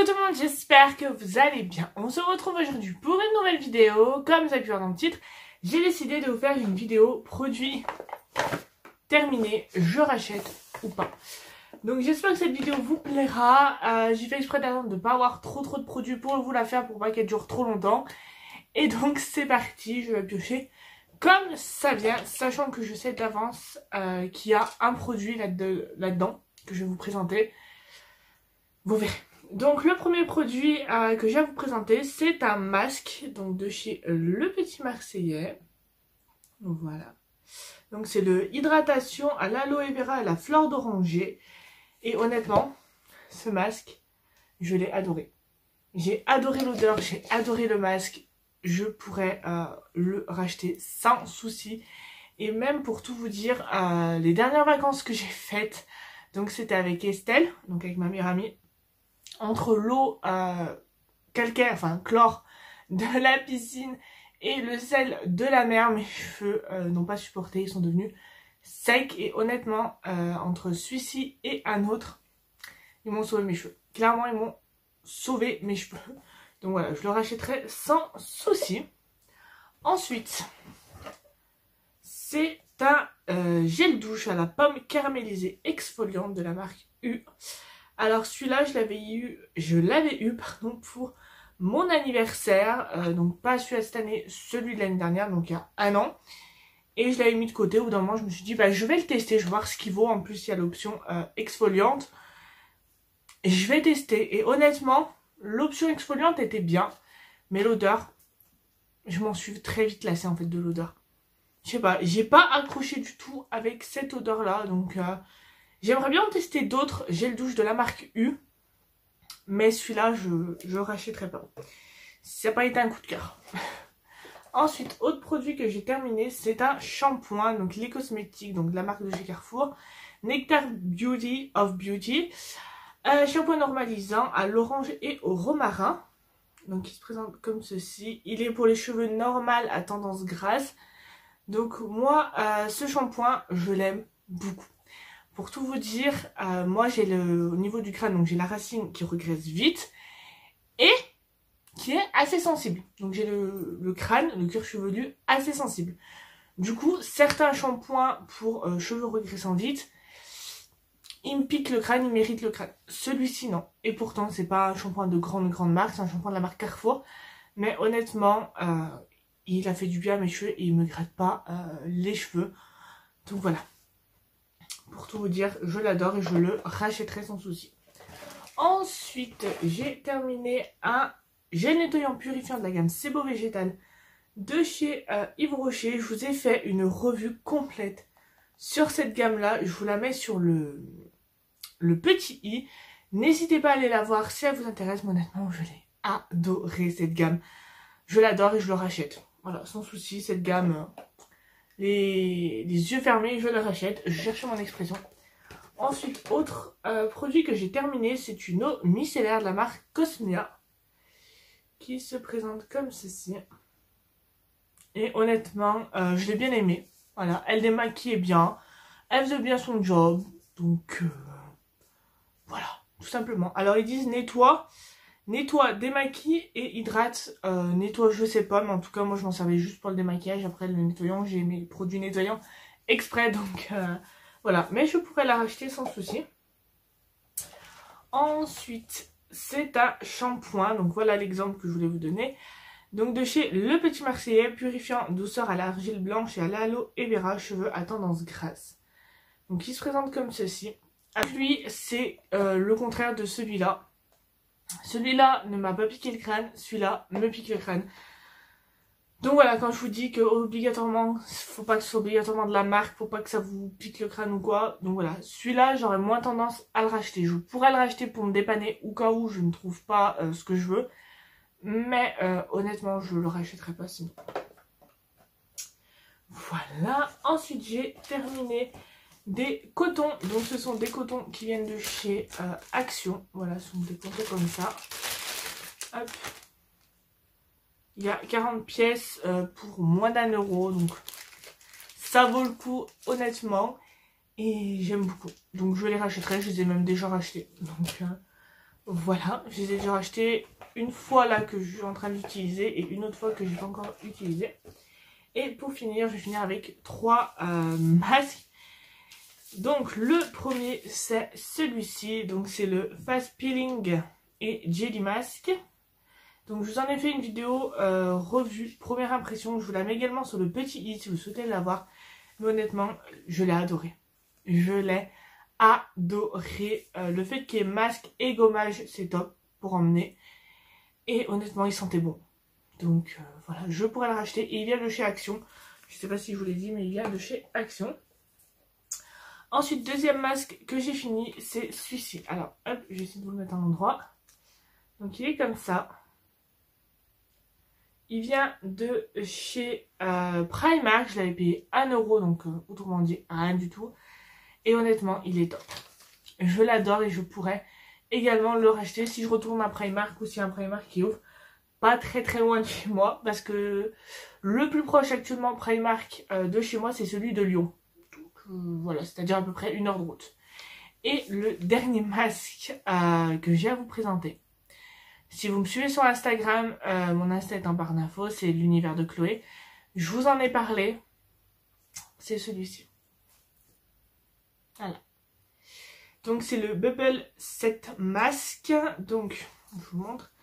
Coucou tout le monde, j'espère que vous allez bien. On se retrouve aujourd'hui pour une nouvelle vidéo. Comme vous avez pu voir dans le titre, j'ai décidé de vous faire une vidéo produit terminé, je rachète ou pas. Donc j'espère que cette vidéo vous plaira. J'ai fait exprès d'attendre de ne pas avoir trop de produits pour vous la faire pour pas qu'elle dure trop longtemps. Et donc c'est parti, je vais piocher comme ça vient, sachant que je sais d'avance qu'il y a un produit là-dedans que je vais vous présenter. Vous verrez. Donc le premier produit que j'ai à vous présenter, c'est un masque donc de chez Le Petit Marseillais. Voilà. Donc c'est le hydratation à l'aloe vera et à la fleur d'oranger. Et honnêtement, ce masque, je l'ai adoré. J'ai adoré l'odeur, j'ai adoré le masque. Je pourrais le racheter sans souci. Et même pour tout vous dire, les dernières vacances que j'ai faites, donc c'était avec Estelle, donc avec ma meilleure amie, entre l'eau calcaire, enfin chlore de la piscine et le sel de la mer, mes cheveux n'ont pas supporté, ils sont devenus secs. Et honnêtement, entre celui-ci et un autre, ils m'ont sauvé mes cheveux. Clairement, ils m'ont sauvé mes cheveux. Donc voilà, je le rachèterai sans souci. Ensuite, c'est un gel douche à la pomme caramélisée exfoliante de la marque U. Alors celui-là, je l'avais eu pour mon anniversaire, donc pas celui de cette année, celui de l'année dernière, donc il y a un an. Et je l'avais mis de côté. Au bout d'un moment, je me suis dit, bah, je vais le tester, je vais voir ce qu'il vaut. En plus, il y a l'option exfoliante. Et je vais tester. Et honnêtement, l'option exfoliante était bien, mais l'odeur, je m'en suis très vite lassée en fait de l'odeur. Je sais pas, j'ai pas accroché du tout avec cette odeur-là, donc... j'aimerais bien en tester d'autres gel douche de la marque U. Mais celui-là, je rachèterai pas. Ça n'a pas été un coup de cœur. Ensuite, autre produit que j'ai terminé, c'est un shampoing. Donc les cosmétiques, donc de la marque de chez Carrefour. Nectar Beauty of Beauty. Shampoing normalisant à l'orange et au romarin. Donc il se présente comme ceci. Il est pour les cheveux normaux à tendance grasse. Donc moi, ce shampoing, je l'aime beaucoup. Pour tout vous dire, moi j'ai au niveau du crâne, donc j'ai la racine qui regresse vite et qui est assez sensible. Donc j'ai le crâne, le cuir chevelu assez sensible. Du coup, certains shampoings pour cheveux regressant vite, ils me piquent le crâne, ils m'irritent le crâne. Celui-ci non. Et pourtant, c'est pas un shampoing de grande marque, c'est un shampoing de la marque Carrefour. Mais honnêtement, il a fait du bien à mes cheveux et il me gratte pas les cheveux. Donc voilà. Pour tout vous dire, je l'adore et je le rachèterai sans souci. Ensuite, j'ai terminé un gel nettoyant purifiant de la gamme Sebo Végétal de chez Yves Rocher. Je vous ai fait une revue complète sur cette gamme-là. Je vous la mets sur le petit i. N'hésitez pas à aller la voir si elle vous intéresse. Mais honnêtement, je l'ai adoré cette gamme. Je l'adore et je le rachète. Voilà, sans souci, cette gamme... Les yeux fermés, je le rachète. Je cherche mon expression. Ensuite, autre produit que j'ai terminé, c'est une eau micellaire de la marque Cosmia. Qui se présente comme ceci. Et honnêtement, je l'ai bien aimée. Voilà, elle démaquille bien. Elle faisait bien son job. Donc, voilà, tout simplement. Alors, ils disent nettoie, démaquille et hydrate. Nettoie, je sais pas, mais en tout cas, moi, je m'en servais juste pour le démaquillage. Après, le nettoyant, j'ai mes produits nettoyants exprès. Donc, voilà. Mais je pourrais la racheter sans souci. Ensuite, c'est un shampoing. Donc, voilà l'exemple que je voulais vous donner. Donc, de chez Le Petit Marseillais, purifiant douceur à l'argile blanche et à l'aloe vera, cheveux à tendance grasse. Donc, il se présente comme ceci. Lui, c'est le contraire de celui-là. Celui-là ne m'a pas piqué le crâne, celui-là me pique le crâne. Donc voilà, quand je vous dis que obligatoirement, faut pas que ce soit obligatoirement de la marque, faut pas que ça vous pique le crâne ou quoi. Donc voilà, celui-là, j'aurais moins tendance à le racheter. Je pourrais le racheter pour me dépanner au cas où je ne trouve pas ce que je veux. Mais honnêtement, je le rachèterai pas sinon. Voilà, ensuite j'ai terminé des cotons. Donc ce sont des cotons qui viennent de chez Action. Voilà, ce sont des cotons comme ça. Hop. Il y a 40 pièces pour moins d'1 €. Donc ça vaut le coup honnêtement. Et j'aime beaucoup. Donc je les rachèterai. Je les ai même déjà rachetés. Donc Voilà, je les ai déjà achetés une fois là que je suis en train d'utiliser et une autre fois que j'ai pas encore utilisé. Et pour finir, je vais finir avec 3 masques. Donc le premier c'est celui-ci, donc c'est le Fast Peeling et Jelly Mask. Donc je vous en ai fait une vidéo revue, première impression, je vous la mets également sur le petit i si vous souhaitez l'avoir. Mais honnêtement, je l'ai adoré. Je l'ai adoré. Le fait qu'il y ait masque et gommage, c'est top pour emmener. Et honnêtement, il sentait bon. Donc voilà, je pourrais le racheter. Et il vient de chez Action. Je sais pas si je vous l'ai dit, mais il vient de chez Action. Ensuite, deuxième masque que j'ai fini, c'est celui-ci. Alors, hop, je vais essayer de vous le mettre à l'endroit. Donc il est comme ça. Il vient de chez Primark. Je l'avais payé 1 €, donc autrement dit, rien du tout. Et honnêtement, il est top. Je l'adore et je pourrais également le racheter si je retourne à Primark ou si un Primark qui ouvre pas très très loin de chez moi. Parce que le plus proche actuellement Primark de chez moi, c'est celui de Lyon. Donc voilà, c'est-à-dire à peu près 1 heure de route. Et le dernier masque que j'ai à vous présenter. Si vous me suivez sur Instagram, mon Insta est en barre d'infos, c'est l'univers de Chloé. Je vous en ai parlé. C'est celui-ci. Voilà. Donc c'est le Bubble Set Mask. Donc, je vous montre.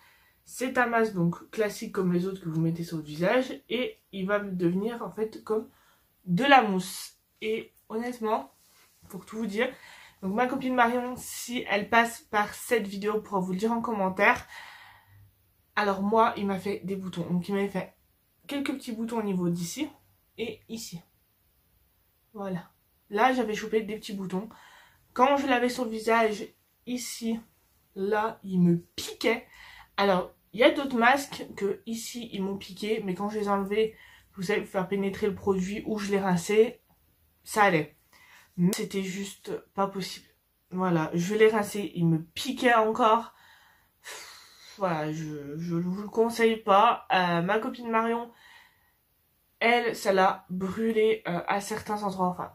C'est un masque donc classique comme les autres que vous mettez sur le visage. Et il va devenir en fait comme de la mousse. Et honnêtement, pour tout vous dire, donc ma copine Marion, si elle passe par cette vidéo, pourra vous le dire en commentaire. Alors moi, il m'a fait des boutons. Donc il m'avait fait quelques petits boutons au niveau d'ici et ici. Voilà. Là, j'avais chopé des petits boutons. Quand je l'avais sur le visage, ici, là, il me piquait. Alors, il y a d'autres masques que ici, ils m'ont piqué. Mais quand je les ai enlevés, vous savez, pour faire pénétrer le produit ou je les rinçais, ça allait. Mais c'était juste pas possible. Voilà, je l'ai rincé, il me piquait encore. Voilà, je vous le conseille pas. Ma copine Marion, elle, ça l'a brûlé à certains endroits. Enfin,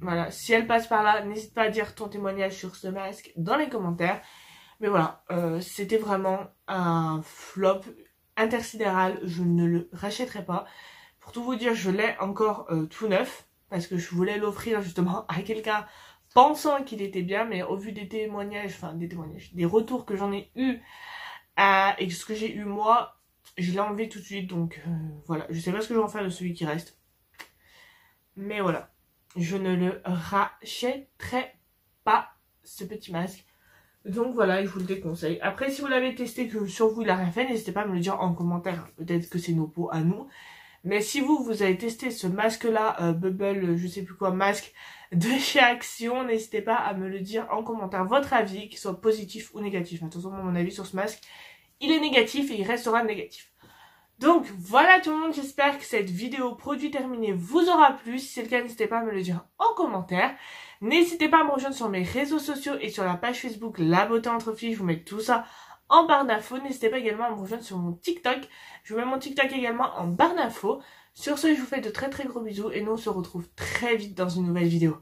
voilà, si elle passe par là, n'hésite pas à dire ton témoignage sur ce masque dans les commentaires. Mais voilà, c'était vraiment un flop intersidéral. Je ne le rachèterai pas. Pour tout vous dire, je l'ai encore tout neuf. Parce que je voulais l'offrir justement à quelqu'un pensant qu'il était bien. Mais au vu des témoignages, enfin des témoignages, des retours que j'en ai eu et ce que j'ai eu moi, je l'ai enlevé tout de suite. Donc voilà, je sais pas ce que je vais en faire de celui qui reste. Mais voilà, je ne le rachèterai pas, ce petit masque. Donc voilà, je vous le déconseille. Après, si vous l'avez testé, que sur vous il a rien fait, n'hésitez pas à me le dire en commentaire. Peut-être que c'est nos peaux à nous. Mais si vous avez testé ce masque-là, Bubble, je sais plus quoi, masque de chez Action, n'hésitez pas à me le dire en commentaire. Votre avis, qu'il soit positif ou négatif. Attention, mon avis sur ce masque, il est négatif et il restera négatif. Donc voilà tout le monde, j'espère que cette vidéo produit terminé vous aura plu. Si c'est le cas, n'hésitez pas à me le dire en commentaire. N'hésitez pas à me rejoindre sur mes réseaux sociaux et sur la page Facebook La Beauté Entre Filles. Je vous mets tout ça en barre d'infos. N'hésitez pas également à me rejoindre sur mon TikTok. Je vous mets mon TikTok également en barre d'infos. Sur ce, je vous fais de très très gros bisous et nous on se retrouve très vite dans une nouvelle vidéo.